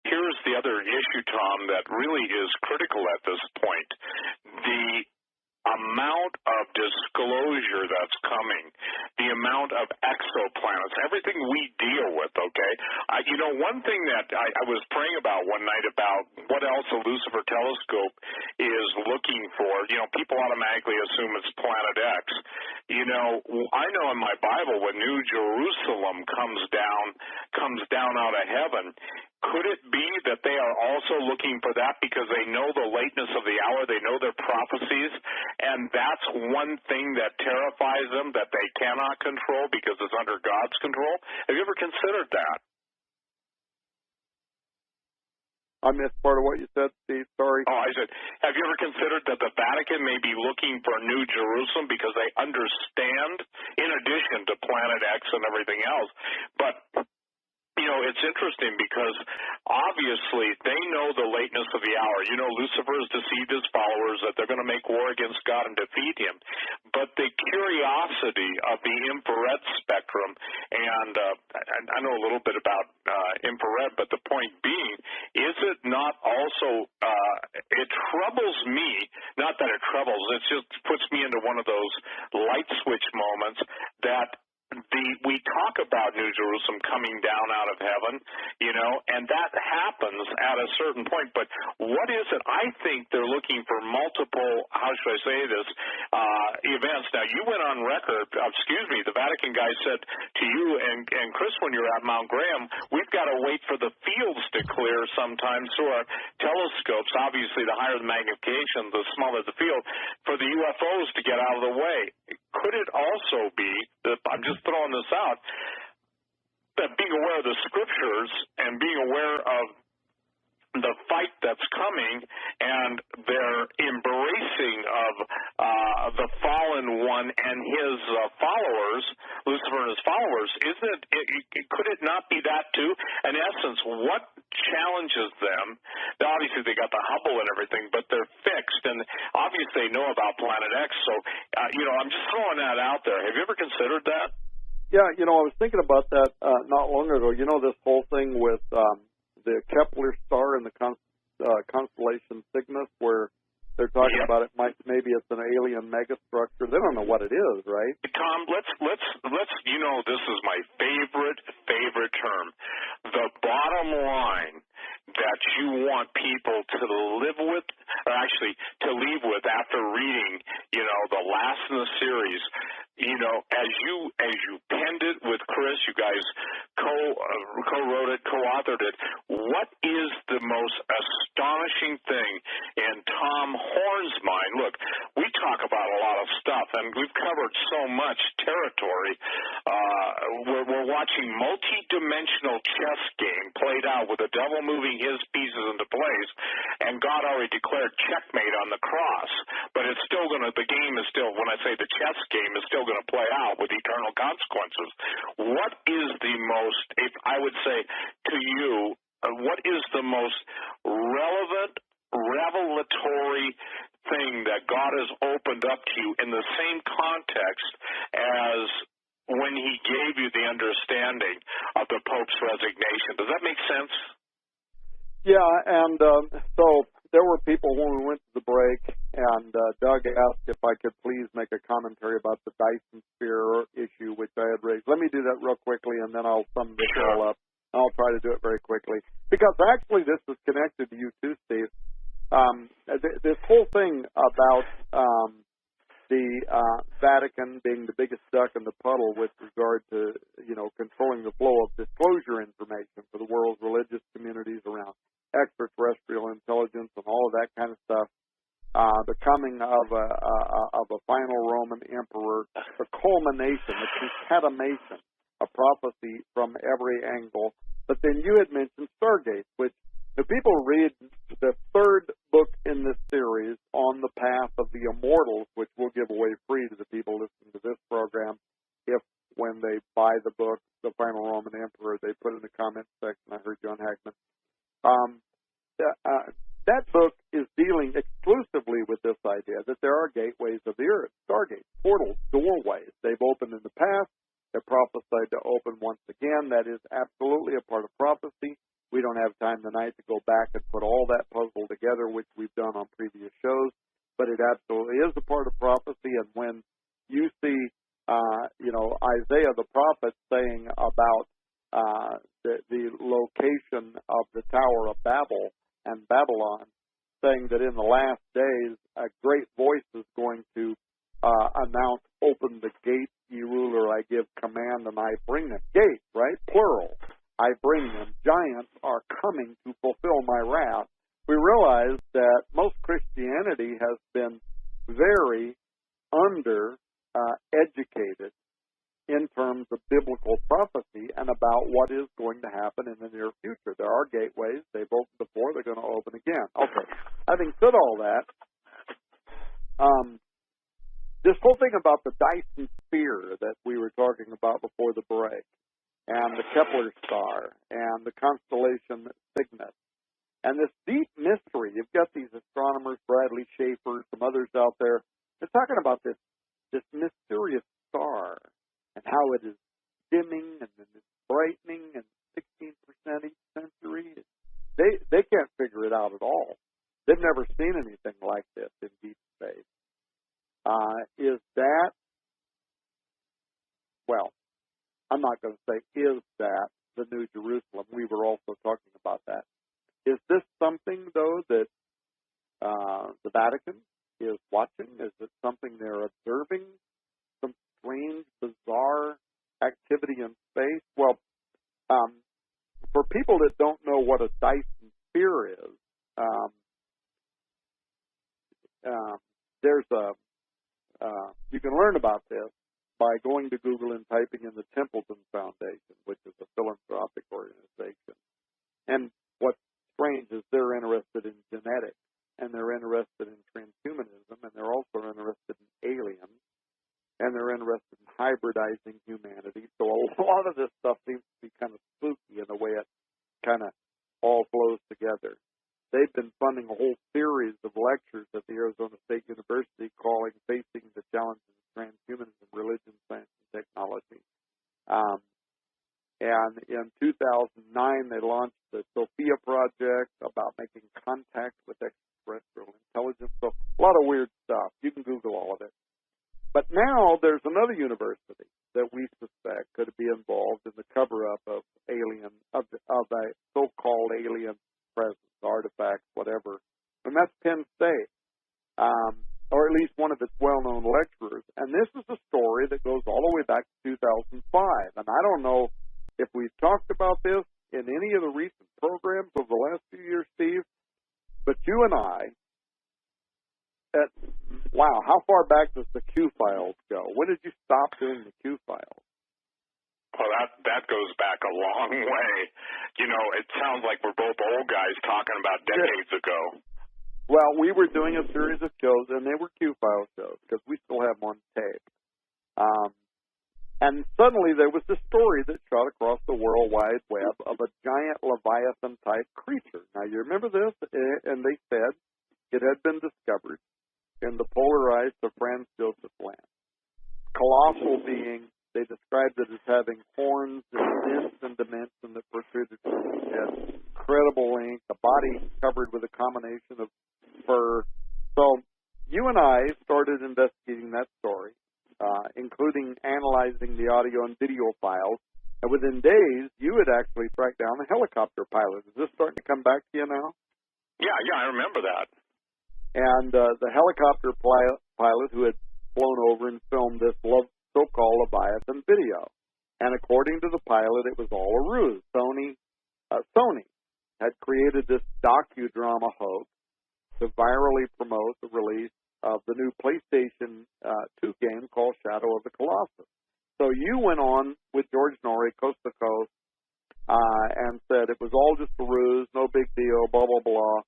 here's the other issue, Tom, that really is critical at this point. The amount of disclosure that's coming, the amount of exoplanets, everything we deal with, okay? One thing that I was praying about one night about what else the Lucifer telescope is looking for. People automatically assume it's Planet X. I know in my Bible when New Jerusalem comes down out of heaven, could it be that they are also looking for that because they know the lateness of the hour, they know their prophecies, and that's one thing that terrifies them that they cannot control because it's under God's control? Have you ever considered that? I missed part of what you said, Steve. Sorry. Oh, I said, have you ever considered that the Vatican may be looking for New Jerusalem because they understand, in addition to Planet X and everything else, but it's interesting because obviously they know the lateness of the hour. Lucifer has deceived his followers that they're going to make war against God and defeat him. But the curiosity of the infrared spectrum, and I know a little bit about infrared, but the point being, is it not also, it troubles me, not that it troubles, it just puts me into one of those light switch moments that we talk about New Jerusalem coming down out of heaven, and that happens at a certain point. But what is it? I think they're looking for multiple, how should I say this, events. Now, you went on record, the Vatican guy said to you and Chris when you were at Mount Graham, we've got to wait for the fields to clear sometimes through our telescopes. Obviously, the higher the magnification, the smaller the field, for the UFOs to get out of the way. Could it also be, I'm just throwing this out, that being aware of the scriptures and being aware of the fight that's coming and their embracing of the fallen one and his followers, Lucifer and his followers, could it not be that too? In essence, what challenges them? Now, obviously they got the Hubble and everything, but they're fixed, and obviously they know about Planet X, so I'm just throwing that out there. Have you ever considered that? Yeah, I was thinking about that not long ago. This whole thing with the Kepler star and the constellation Cygnus, where they're talking about it. Maybe it's an alien megastructure. They don't know what it is, right? Tom, let's. This is my favorite term. The bottom line that you want people to live with, or actually to leave with after reading, the last in the series. As you penned it with Chris, you guys co-wrote it, co-authored it. What is the most astonishing thing in Tom Horn's mind? Look, we talk about a lot of stuff, and we've covered so much territory. We're watching multi-dimensional chess game played out with the devil moving his pieces into place, and God already declared checkmate on the cross. But it's still the game is still, when I say the chess game, is still going to play out with eternal consequences. What is the most, if I would say to you, what is the most relevant, revelatory thing that God has opened up to you in the same context as when he gave you the understanding of the Pope's resignation? Does that make sense? Yeah, and so there were people when we went to the break, and Doug asked if I could please make a commentary about the Dyson sphere issue, which I had raised. Let me do that real quickly, and then I'll sum this all up. I'll try to do it very quickly, because actually this is connected to you too, Steve. This whole thing about the Vatican being the biggest duck in the puddle with regard to, controlling the flow of disclosure information for the world's religious communities around extraterrestrial intelligence and all of that kind of stuff, the coming of a final Roman emperor, the culmination, the concatenation of prophecy from every angle. But then you had mentioned Stargate, which the people read the third book in this series, On the Path of the Immortals, which we'll give away free to the people listening to this program, if when they buy the book, The Final Roman Emperor, they put in the comment section. I heard John Hackman. That book is dealing exclusively with this idea that there are gateways of the earth, stargates, portals, doorways. They've opened in the past. They're prophesied to open once again. That is absolutely a part of prophecy. We don't have time tonight to go back and put all that puzzle together, which we've done on previous shows, but it absolutely is a part of prophecy. And when you see, Isaiah the prophet saying about the location of the Tower of Babel and Babylon, saying that in the last days a great voice is going to announce, "Open the gates, ye ruler, I give command, and I bring them." Gates, right? Plural. I bring them. Giants are coming to fulfill my wrath. We realize that most Christianity has been very educated in terms of biblical prophecy and about what is going to happen in the near future. There are gateways. They've opened before. They're going to open again. Okay. Having said all that, this whole thing about the Dyson sphere that we were talking about before the break, and the Kepler star, and the constellation Cygnus, and this deep mystery. You've got these astronomers, Bradley Schaefer, some others out there. They're talking about this mysterious star and how it is dimming and then it's brightening and 16% each century. They can't figure it out at all. They've never seen anything like this in deep space. Is that, well, I'm not going to say is that the New Jerusalem. We were also talking about that. Is this something, though, that the Vatican is watching? Is it something they're observing? Some strange, bizarre activity in space? Well, for people that don't know what a Dyson sphere is, you can learn about this by going to Google and typing in the Templeton Foundation, which is a philanthropic organization. And what's strange is they're interested in genetics, and they're interested in transhumanism, and they're also interested in aliens, and they're interested in hybridizing humanity. So a lot of this stuff seems to be kind of spooky in the way it kind of all flows together. They've been funding a whole series of lectures at the Arizona State University calling Facing the Challenges of Transhumanism, Religion, Science, and Technology. And in 2009, they launched the Sophia Project about making contact with extraterrestrial intelligence. So a lot of weird stuff. You can Google all of it. But now there's another university that we suspect could be involved in the cover-up of a so-called alien presence, artifacts, whatever. And that's Penn State, or at least one of its well-known lecturers. And this is a story that goes all the way back to 2005. And I don't know if we've talked about this in any of the recent programs over the last few years, Steve, but you and I, wow, how far back does the Q files go? When did you stop doing the Q files? Well, that goes back a long way. You know, it sounds like we're both old guys talking about decades ago. Well, we were doing a series of shows, and they were Q-file shows, because we still have them on tape. And suddenly there was this story that shot across the World Wide Web of a giant Leviathan-type creature. Now, you remember this? And they said it had been discovered in the polar ice of Franz Josef Land. Colossal being. They described it as having horns and discs and dimension that protruded from its head. Incredible length, a body covered with a combination of fur. So you and I started investigating that story, including analyzing the audio and video files. And within days, you had actually tracked down a helicopter pilot. Is this starting to come back to you now? Yeah, I remember that. And the helicopter pilot who had flown over and filmed this so-called Leviathan video. And according to the pilot, it was all a ruse. Sony had created this docudrama hoax to virally promote the release of the new PlayStation 2 game called Shadow of the Colossus. So you went on with George Norrie, coast to coast, and said it was all just a ruse, no big deal, blah, blah, blah.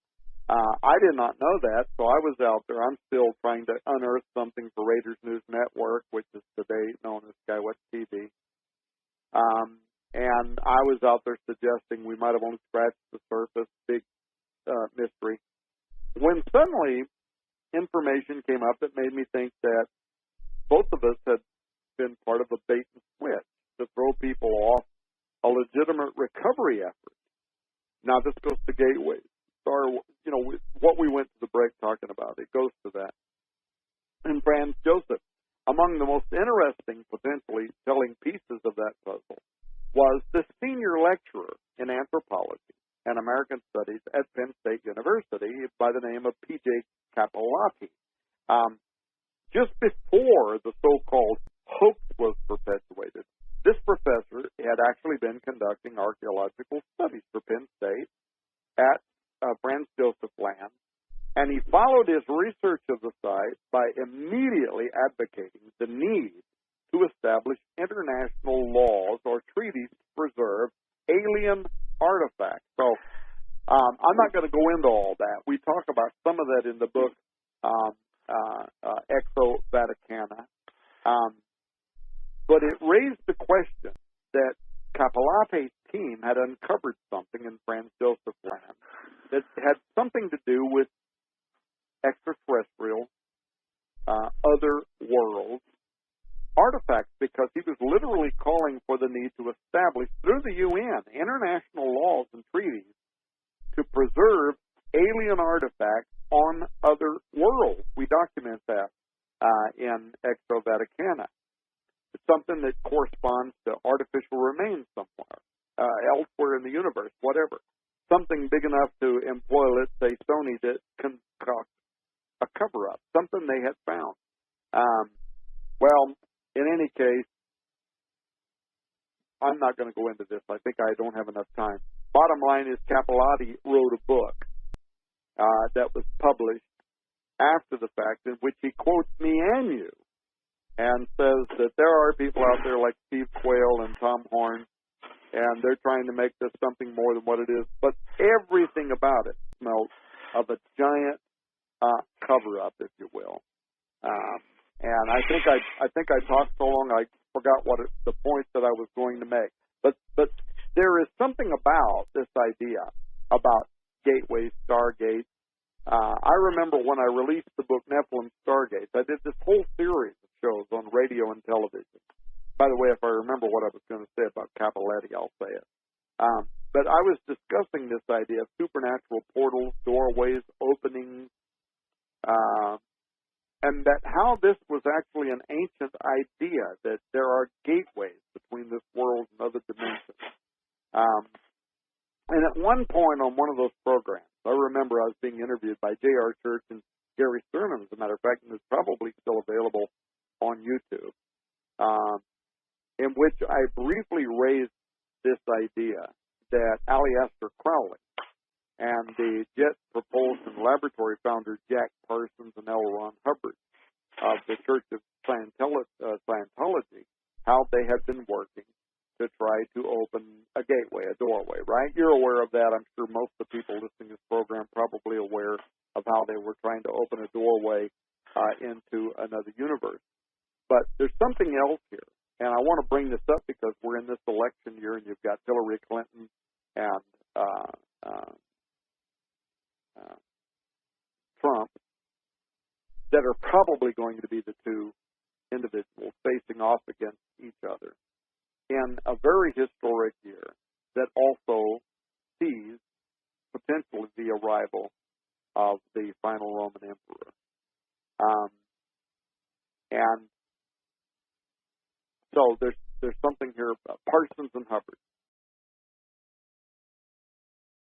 I did not know that, so I was out there. I'm still trying to unearth something for Raiders News Network, which is today known as Skywatch TV. And I was out there suggesting we might have only scratched the surface, big mystery. When suddenly information came up that made me think that both of us had been part of a bait and switch to throw people off a legitimate recovery effort. Now this goes to gateways. What we went to the break talking about, it goes to that. And Franz Joseph, among the most interesting, potentially telling pieces of that puzzle, was the senior lecturer in anthropology and American studies at Penn State University by the name of P.J. Capellati. Just before the so-called hoax was perpetuated, this professor had actually been conducting archaeological studies for Penn State at Franz Joseph land, and he followed his research of the site by immediately advocating the need to establish international laws or treaties to preserve alien artifacts. So I'm not going to go into all that. We talk about some of that in the book Exo Vaticana. But it raised the question that Capellati's team had uncovered something in Franz Joseph land that had something to do with extraterrestrial, other worlds artifacts, because he was literally calling for the need to establish through the UN international laws and treaties to preserve alien artifacts on other worlds. We document that in Exo Vaticana. It's something that corresponds to artificial remains somewhere, elsewhere in the universe, whatever. Something big enough to employ, let's say, Sony to concoct a cover-up, something they had found. Well, in any case, I'm not going to go into this. I think I don't have enough time. Bottom line is Capellati wrote a book that was published after the fact in which he quotes me and you and says that there are people out there like Steve Quayle and Tom Horn, and they're trying to make this something more than what it is. But everything about it smells of a giant cover-up, if you will. And I think I talked so long I forgot the point that I was going to make. But there is something about this idea about gateways, stargates. I remember when I released the book Nephilim Stargates, I did this whole series of shows on radio and television. By the way, if I remember what I was going to say about Capellati, I'll say it. But I was discussing this idea of supernatural portals, doorways, openings, and that how this was actually an ancient idea, that there are gateways between this world and other dimensions. And at one point on one of those programs, I remember I was being interviewed by J.R. Church and Gary Cernan, as a matter of fact, and it's probably still available on YouTube, in which I briefly raised this idea that Aleister Crowley and the Jet Propulsion Laboratory founder Jack Parsons and L. Ron Hubbard of the Church of Scientology, how they had been working to try to open a gateway, a doorway, right? You're aware of that. I'm sure most of the people listening to this program are probably aware of how they were trying to open a doorway into another universe. But there's something else here, and I want to bring this up because we're in this election year, and you've got Hillary Clinton and Trump that are probably going to be the two individuals facing off against each other in a very historic year that also sees potentially the arrival of the final Roman emperor. And so there's something here about Parsons and Hubbard.